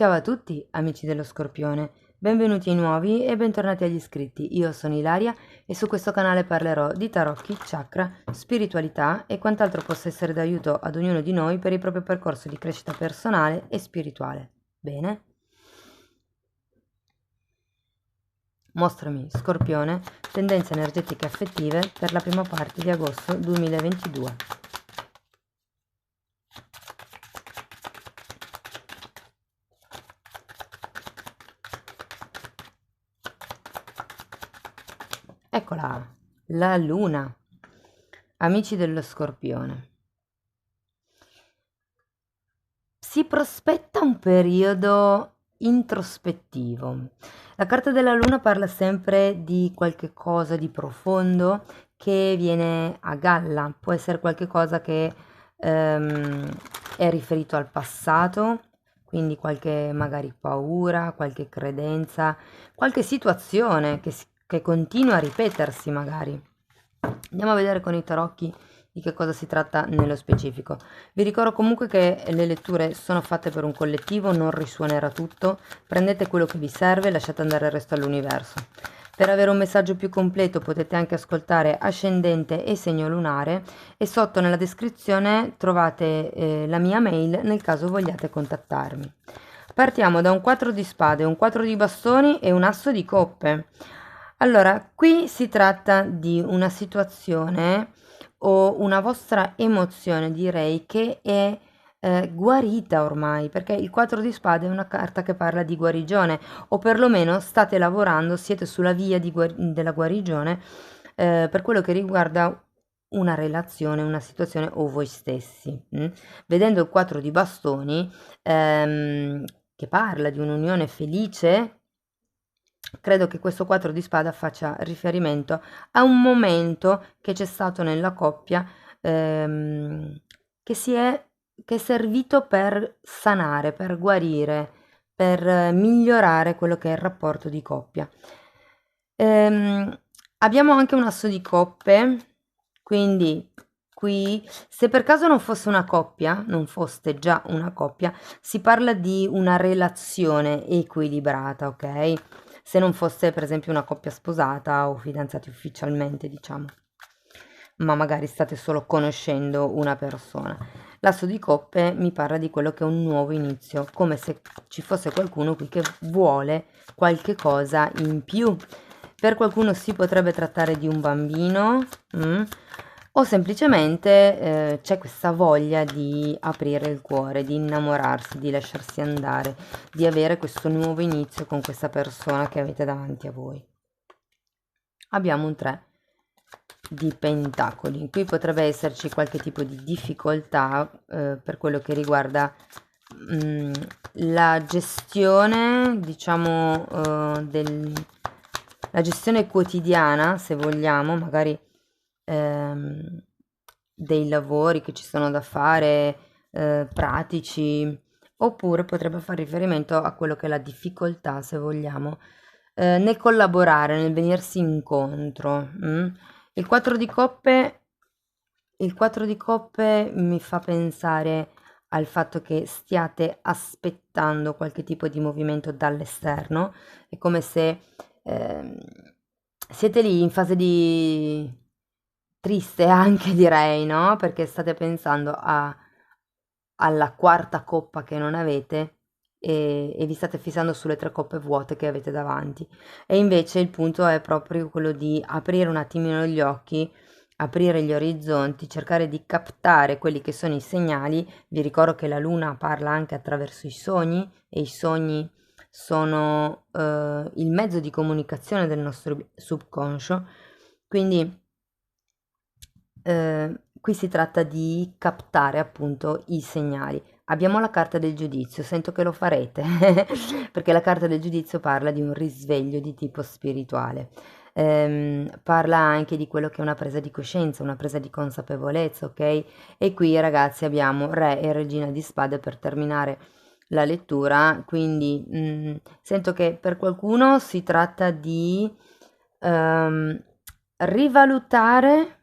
Ciao a tutti, amici dello Scorpione, benvenuti ai nuovi e bentornati agli iscritti. Io sono Ilaria e su questo canale parlerò di tarocchi, chakra, spiritualità e quant'altro possa essere d'aiuto ad ognuno di noi per il proprio percorso di crescita personale e spirituale. Bene? Mostrami, Scorpione, tendenze energetiche affettive per la prima parte di agosto 2022. Eccola, la luna. Amici dello Scorpione. Si prospetta un periodo introspettivo. La carta della luna parla sempre di qualche cosa di profondo che viene a galla, può essere qualche cosa che ehm, è riferito al passato, quindi qualche magari paura, qualche credenza, qualche situazione che continua a ripetersi magari. Andiamo a vedere con i tarocchi di che cosa si tratta nello specifico. Vi ricordo comunque che le letture sono fatte per un collettivo, non risuonerà tutto, prendete quello che vi serve e lasciate andare il resto all'universo. Per avere un messaggio più completo potete anche ascoltare ascendente e segno lunare e sotto nella descrizione trovate la mia mail nel caso vogliate contattarmi. Partiamo da un 4 di spade, un 4 di bastoni e un asso di coppe. Allora, qui si tratta di una situazione o una vostra emozione, direi, che è guarita ormai, perché il 4 di spade è una carta che parla di guarigione, o perlomeno state lavorando, siete sulla via della guarigione per quello che riguarda una relazione, una situazione o voi stessi. Vedendo il 4 di bastoni, che parla di un'unione felice, credo che questo 4 di spada faccia riferimento a un momento che c'è stato nella coppia ehm, che si è che è servito per sanare, per guarire, per migliorare quello che è il rapporto di coppia. Abbiamo anche un asso di coppe, quindi qui, se per caso non fosse una coppia, non foste già una coppia, si parla di una relazione equilibrata, ok? Se non fosse per esempio una coppia sposata o fidanzati ufficialmente, diciamo, ma magari state solo conoscendo una persona. L'asso di coppe mi parla di quello che è un nuovo inizio, come se ci fosse qualcuno qui che vuole qualche cosa in più. Per qualcuno si potrebbe trattare di un bambino, o semplicemente c'è questa voglia di aprire il cuore, di innamorarsi, di lasciarsi andare, di avere questo nuovo inizio con questa persona che avete davanti a voi. Abbiamo un 3 di pentacoli. Qui potrebbe esserci qualche tipo di difficoltà per quello che riguarda la gestione, diciamo, la gestione quotidiana, se vogliamo, magari ehm, dei lavori che ci sono da fare, pratici, oppure potrebbe fare riferimento a quello che è la difficoltà, se vogliamo, nel collaborare, nel venirsi incontro. Il 4 di coppe, il 4 di coppe mi fa pensare al fatto che stiate aspettando qualche tipo di movimento dall'esterno. È come se ehm, siete lì in fase di triste anche direi, no? Perché state pensando alla quarta coppa che non avete e vi state fissando sulle tre coppe vuote che avete davanti. E invece il punto è proprio quello di aprire un attimino gli occhi, aprire gli orizzonti, cercare di captare quelli che sono i segnali. Vi ricordo che la luna parla anche attraverso i sogni e i sogni sono il mezzo di comunicazione del nostro subconscio. Quindi qui si tratta di captare appunto i segnali. Abbiamo la carta del giudizio, sento che lo farete, perché la carta del giudizio parla di un risveglio di tipo spirituale. Parla anche di quello che è una presa di coscienza, una presa di consapevolezza, ok? E qui ragazzi abbiamo re e regina di spade per terminare la lettura, quindi sento che per qualcuno si tratta di ehm, rivalutare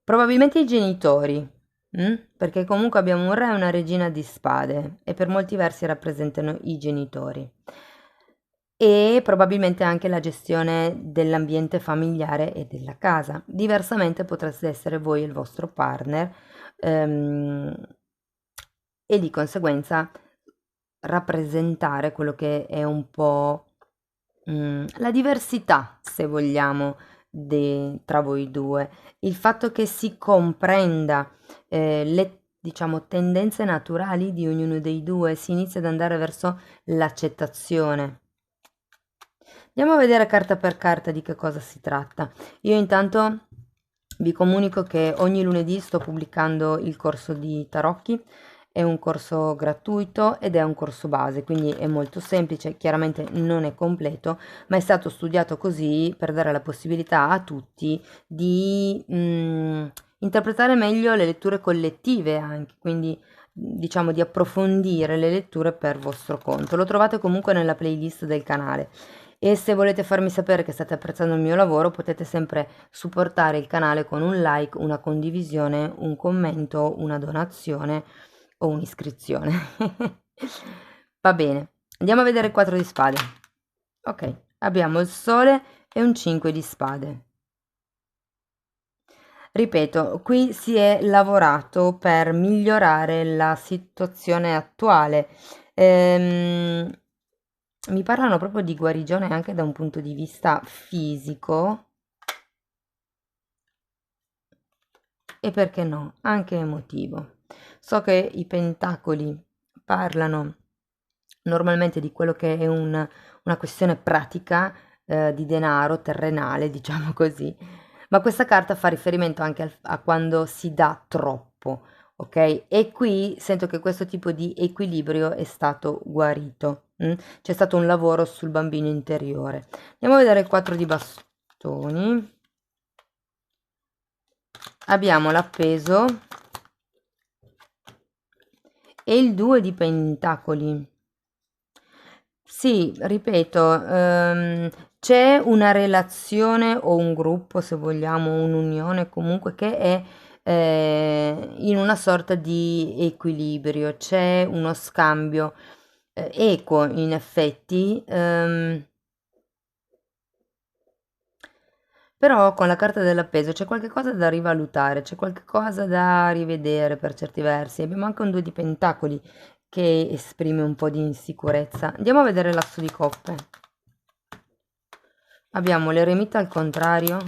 probabilmente i genitori, Perché comunque abbiamo un re e una regina di spade e per molti versi rappresentano i genitori. E probabilmente anche la gestione dell'ambiente familiare e della casa. Diversamente potreste essere voi e il vostro partner, ehm, e di conseguenza rappresentare quello che è un po' la diversità, se vogliamo, tra voi due. Il fatto che si comprenda le, diciamo, tendenze naturali di ognuno dei due, si inizia ad andare verso l'accettazione. Andiamo a vedere carta per carta di che cosa si tratta. Io intanto vi comunico che ogni lunedì sto pubblicando il corso di tarocchi. È un corso gratuito ed è un corso base, quindi è molto semplice, chiaramente non è completo, ma è stato studiato così per dare la possibilità a tutti di interpretare meglio le letture collettive anche, quindi diciamo di approfondire le letture per vostro conto. Lo trovate comunque nella playlist del canale. E se volete farmi sapere che state apprezzando il mio lavoro, potete sempre supportare il canale con un like, una condivisione, un commento, una donazione o un'iscrizione. Va bene, andiamo a vedere il 4 di spade. Ok, abbiamo il sole e un 5 di spade. Ripeto, qui si è lavorato per migliorare la situazione attuale. Mi parlano proprio di guarigione anche da un punto di vista fisico e perché no, anche emotivo. So che i pentacoli parlano normalmente di quello che è una questione pratica, di denaro, terrenale, diciamo così, ma questa carta fa riferimento anche a quando si dà troppo, ok? E qui sento che questo tipo di equilibrio è stato guarito. C'è stato un lavoro sul bambino interiore. Andiamo a vedere il 4 di bastoni. Abbiamo l'appeso e il 2 di pentacoli. Sì, ripeto, c'è una relazione o un gruppo, se vogliamo, un'unione comunque che è in una sorta di equilibrio, c'è uno scambio equo in effetti, però con la carta dell'appeso c'è qualche cosa da rivalutare, c'è qualche cosa da rivedere per certi versi. Abbiamo anche un 2 di pentacoli che esprime un po' di insicurezza. Andiamo a vedere l'asso di coppe. Abbiamo l'eremita al contrario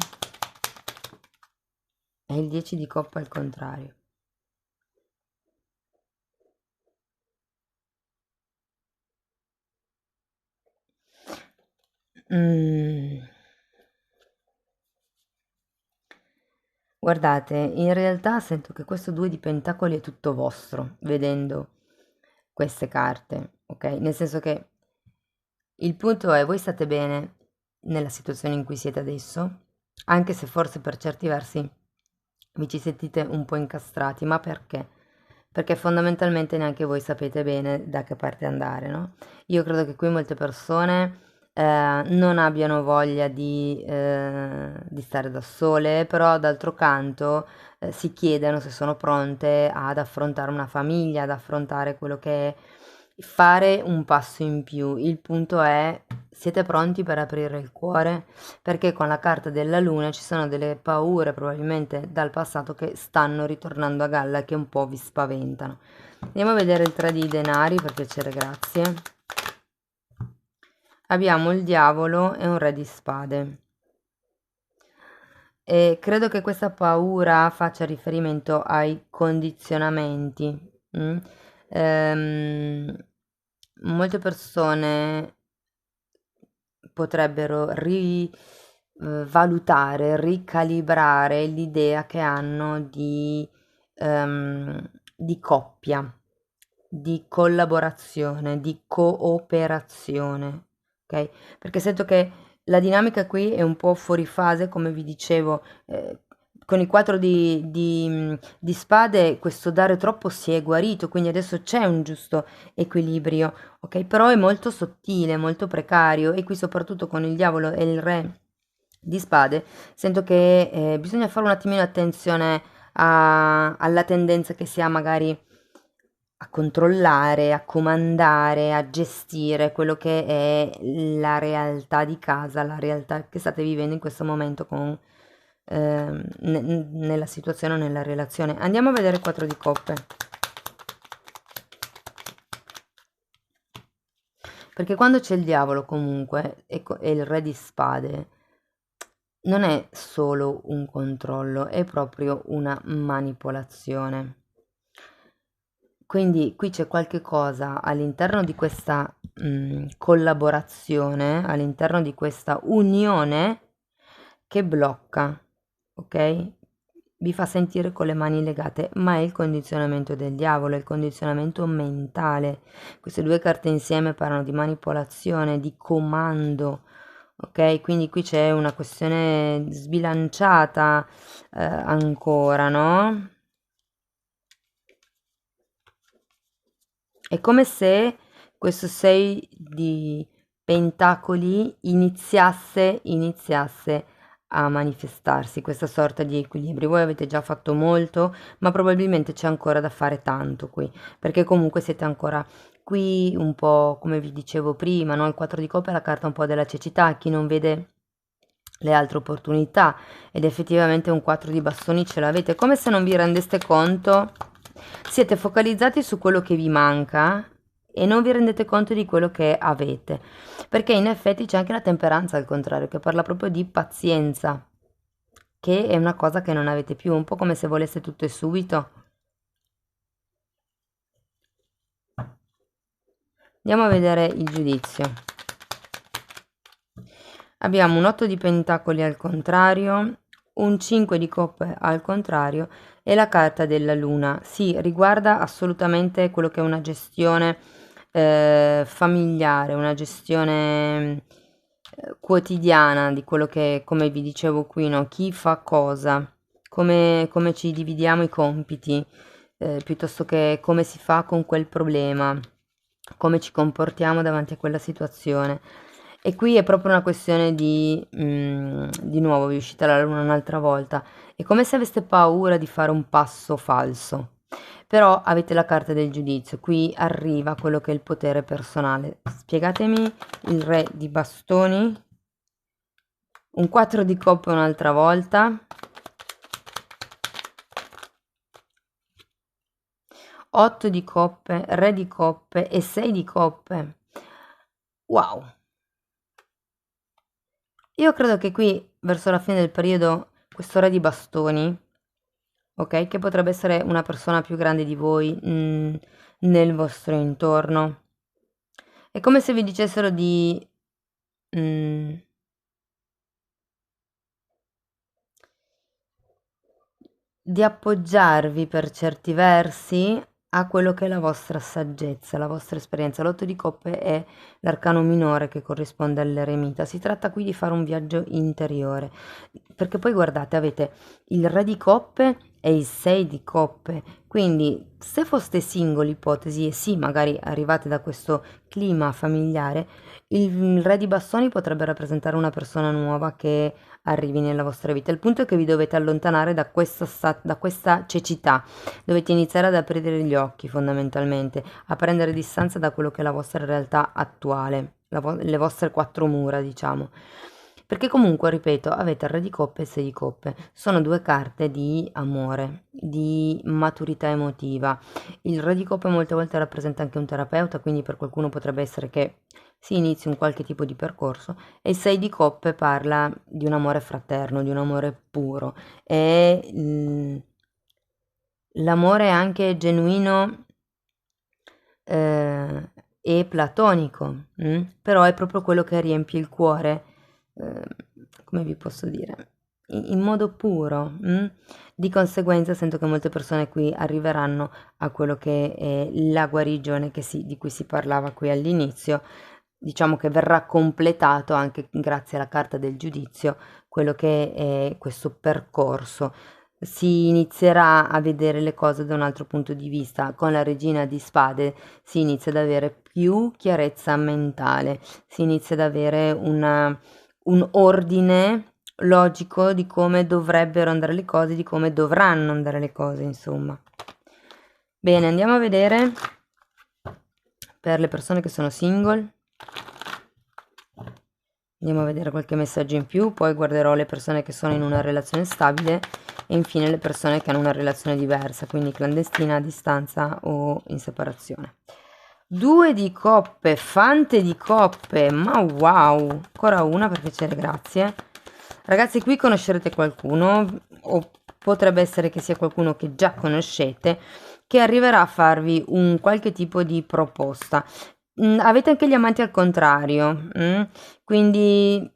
e il 10 di coppe al contrario. Mm. Guardate, in realtà sento che questo 2 di pentacoli è tutto vostro, vedendo queste carte, ok? Nel senso che il punto è, voi state bene nella situazione in cui siete adesso, anche se forse per certi versi vi ci sentite un po' incastrati, ma perché? Perché fondamentalmente neanche voi sapete bene da che parte andare, no? Io credo che qui molte persone non abbiano voglia di stare da sole, però d'altro canto si chiedono se sono pronte ad affrontare una famiglia, ad affrontare quello che è fare un passo in più. Il punto è, siete pronti per aprire il cuore? Perché con la carta della luna ci sono delle paure probabilmente dal passato che stanno ritornando a galla, che un po' vi spaventano. Andiamo a vedere il 3 di denari, per piacere, grazie. Abbiamo il diavolo e un re di spade. E credo che questa paura faccia riferimento ai condizionamenti. Molte persone potrebbero rivalutare, ricalibrare l'idea che hanno di coppia, di collaborazione, di cooperazione, ok? Perché sento che la dinamica qui è un po' fuori fase, come vi dicevo, con i 4 di spade questo dare troppo si è guarito, quindi adesso c'è un giusto equilibrio, ok? Però è molto sottile, molto precario e qui soprattutto con il diavolo e il re di spade sento che bisogna fare un attimino attenzione alla tendenza che si ha magari a controllare, a comandare, a gestire quello che è la realtà di casa, la realtà che state vivendo in questo momento con, nella situazione o nella relazione. Andiamo a vedere il 4 di coppe. Perché quando c'è il diavolo comunque e il re di spade, non è solo un controllo, è proprio una manipolazione. Quindi qui c'è qualche cosa all'interno di questa collaborazione, all'interno di questa unione che blocca, ok? Vi fa sentire con le mani legate, ma è il condizionamento del diavolo, è il condizionamento mentale. Queste due carte insieme parlano di manipolazione, di comando, ok? Quindi qui c'è una questione sbilanciata ancora, no? È come se questo 6 di pentacoli iniziasse a manifestarsi, questa sorta di equilibrio. Voi avete già fatto molto, ma probabilmente c'è ancora da fare tanto qui, perché comunque siete ancora qui un po' come vi dicevo prima, no? Il 4 di coppe è la carta un po' della cecità, chi non vede le altre opportunità ed effettivamente un 4 di bastoni ce l'avete, come se non vi rendeste conto, siete focalizzati su quello che vi manca e non vi rendete conto di quello che avete, perché in effetti c'è anche la temperanza al contrario, che parla proprio di pazienza, che è una cosa che non avete più, un po' come se voleste tutto e subito. Andiamo a vedere il giudizio. Abbiamo un 8 di pentacoli al contrario, un 5 di coppe al contrario e la carta della luna. Sì, riguarda assolutamente quello che è una gestione familiare, una gestione quotidiana di quello che, come vi dicevo qui, no? Chi fa cosa, come ci dividiamo i compiti, piuttosto che come si fa con quel problema, come ci comportiamo davanti a quella situazione. E qui è proprio una questione di nuovo, vi è uscita la luna un'altra volta, è come se aveste paura di fare un passo falso, però avete la carta del giudizio, qui arriva quello che è il potere personale. Spiegatemi il re di bastoni, un 4 di coppe un'altra volta, 8 di coppe, re di coppe e 6 di coppe. Wow! Io credo che qui, verso la fine del periodo, questo re di bastoni, ok, che potrebbe essere una persona più grande di voi nel vostro intorno, è come se vi dicessero mm, di appoggiarvi per certi versi a quello che è la vostra saggezza, la vostra esperienza. L'otto di coppe è l'arcano minore che corrisponde all'eremita. Si tratta qui di fare un viaggio interiore, perché poi guardate, avete il re di coppe e il 6 di coppe, quindi se foste singoli, ipotesi, e sì, magari arrivate da questo clima familiare, il re di bastoni potrebbe rappresentare una persona nuova che arrivi nella vostra vita. Il punto è che vi dovete allontanare da questa cecità, dovete iniziare ad aprire gli occhi fondamentalmente, a prendere distanza da quello che è la vostra realtà attuale, le vostre quattro mura, diciamo. Perché comunque, ripeto, avete il re di coppe e il sei di coppe, sono due carte di amore, di maturità emotiva. Il re di coppe molte volte rappresenta anche un terapeuta, quindi per qualcuno potrebbe essere che si inizi un qualche tipo di percorso, e il 6 di coppe parla di un amore fraterno, di un amore puro, è l'amore anche genuino e platonico, però è proprio quello che riempie il cuore, eh, come vi posso dire, in modo puro. Di conseguenza sento che molte persone qui arriveranno a quello che è la guarigione di cui si parlava qui all'inizio. Diciamo che verrà completato anche grazie alla carta del giudizio quello che è questo percorso. Si inizierà a vedere le cose da un altro punto di vista. Con la regina di spade si inizia ad avere più chiarezza mentale, si inizia ad avere un ordine logico di come dovrebbero andare le cose, di come dovranno andare le cose, insomma. Bene, andiamo a vedere per le persone che sono single. Andiamo a vedere qualche messaggio in più, poi guarderò le persone che sono in una relazione stabile e infine le persone che hanno una relazione diversa, quindi clandestina, a distanza o in separazione. 2 di coppe, fante di coppe, ma wow, ancora una per piacere, grazie. Ragazzi, qui conoscerete qualcuno, o potrebbe essere che sia qualcuno che già conoscete, che arriverà a farvi un qualche tipo di proposta. Avete anche gli amanti al contrario, quindi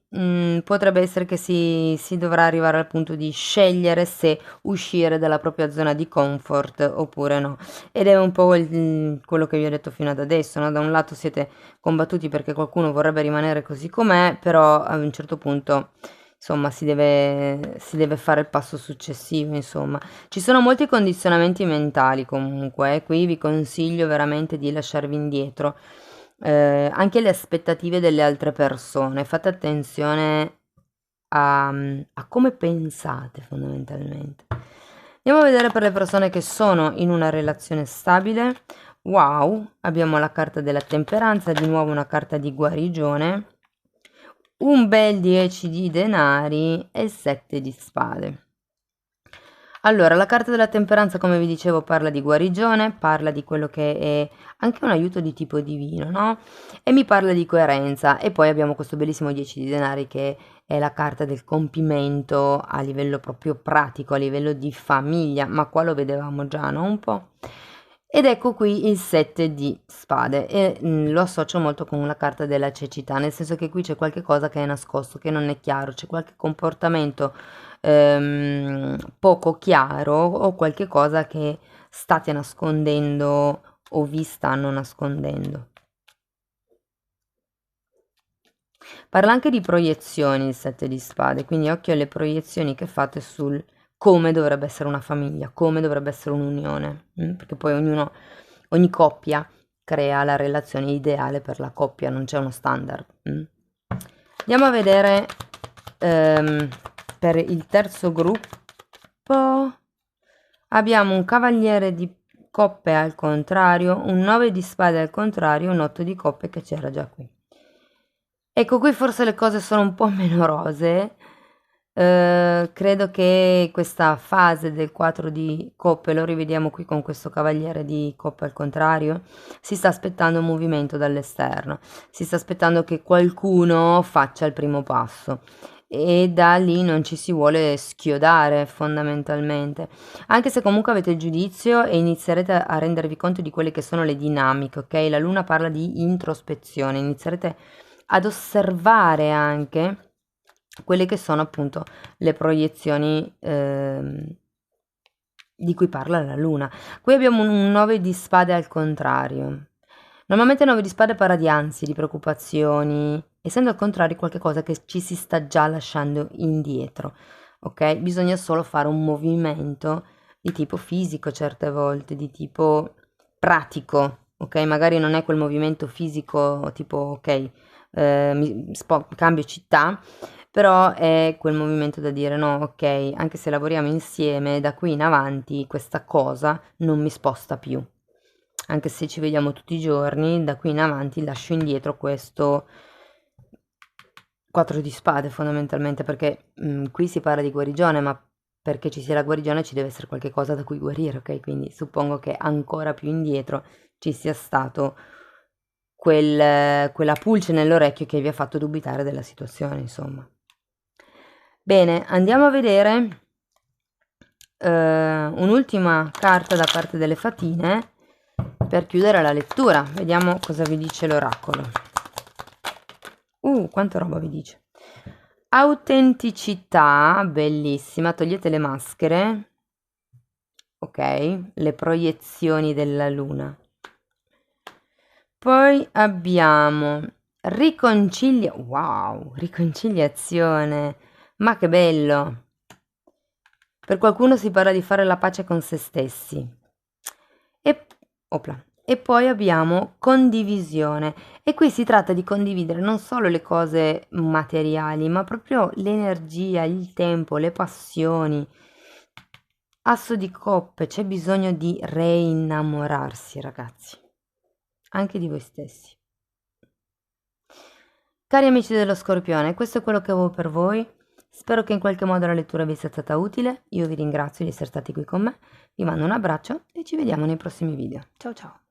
potrebbe essere che si dovrà arrivare al punto di scegliere se uscire dalla propria zona di comfort oppure no. Ed è un po' quello che vi ho detto fino ad adesso, no? Da un lato siete combattuti perché qualcuno vorrebbe rimanere così com'è, però a un certo punto, insomma, si deve fare il passo successivo, insomma. Ci sono molti condizionamenti mentali comunque, qui vi consiglio veramente di lasciarvi indietro. Anche le aspettative delle altre persone, fate attenzione a come pensate fondamentalmente. Andiamo a vedere per le persone che sono in una relazione stabile. Wow, abbiamo la carta della temperanza, di nuovo una carta di guarigione, un bel 10 di denari e il 7 di spade. Allora, la carta della temperanza, come vi dicevo, parla di guarigione, parla di quello che è anche un aiuto di tipo divino, no? E mi parla di coerenza. E poi abbiamo questo bellissimo 10 di denari che è la carta del compimento a livello proprio pratico, a livello di famiglia, ma qua lo vedevamo già, no? Un po'. Ed ecco qui il 7 di spade e lo associo molto con la carta della cecità, nel senso che qui c'è qualche cosa che è nascosto, che non è chiaro, c'è qualche comportamento poco chiaro o qualche cosa che state nascondendo o vi stanno nascondendo. Parla anche di proiezioni il 7 di spade, quindi occhio alle proiezioni che fate sul come dovrebbe essere una famiglia, come dovrebbe essere un'unione, perché poi ogni coppia crea la relazione ideale per la coppia, non c'è uno standard. Andiamo a vedere per il terzo gruppo. Abbiamo un cavaliere di coppe al contrario, un 9 di spade al contrario, un 8 di coppe che c'era già qui. Ecco, qui forse le cose sono un po' meno rosee. Credo che questa fase del 4 di coppe, lo rivediamo qui con questo cavaliere di coppe al contrario, si sta aspettando un movimento dall'esterno, si sta aspettando che qualcuno faccia il primo passo e da lì non ci si vuole schiodare fondamentalmente, anche se comunque avete il giudizio e inizierete a rendervi conto di quelle che sono le dinamiche, ok? La luna parla di introspezione, inizierete ad osservare anche quelle che sono appunto le proiezioni di cui parla la luna. Qui abbiamo un 9 di spade al contrario. Normalmente il 9 di spade parla di ansie, di preoccupazioni, essendo al contrario qualcosa che ci si sta già lasciando indietro, ok? Bisogna solo fare un movimento di tipo fisico certe volte, di tipo pratico, ok? Magari non è quel movimento fisico tipo, ok, cambio città, però è quel movimento da dire no, ok, anche se lavoriamo insieme, da qui in avanti questa cosa non mi sposta più. Anche se ci vediamo tutti i giorni, da qui in avanti lascio indietro questo 4 di spade fondamentalmente, perché qui si parla di guarigione, ma perché ci sia la guarigione ci deve essere qualche cosa da cui guarire, ok? Quindi suppongo che ancora più indietro ci sia stato quella pulce nell'orecchio che vi ha fatto dubitare della situazione, insomma. Bene, andiamo a vedere un'ultima carta da parte delle fatine per chiudere la lettura. Vediamo cosa vi dice l'oracolo. Quanta roba vi dice. Autenticità, bellissima, togliete le maschere. Ok, le proiezioni della luna. Poi abbiamo wow, riconciliazione, ma che bello! Per qualcuno si parla di fare la pace con se stessi. E, opla. E poi abbiamo condivisione, e qui si tratta di condividere non solo le cose materiali, ma proprio l'energia, il tempo, le passioni. Asso di coppe, c'è bisogno di reinnamorarsi, ragazzi, anche di voi stessi. Cari amici dello Scorpione, questo è quello che avevo per voi. Spero che in qualche modo la lettura vi sia stata utile. Io vi ringrazio di essere stati qui con me, vi mando un abbraccio e ci vediamo nei prossimi video. Ciao ciao!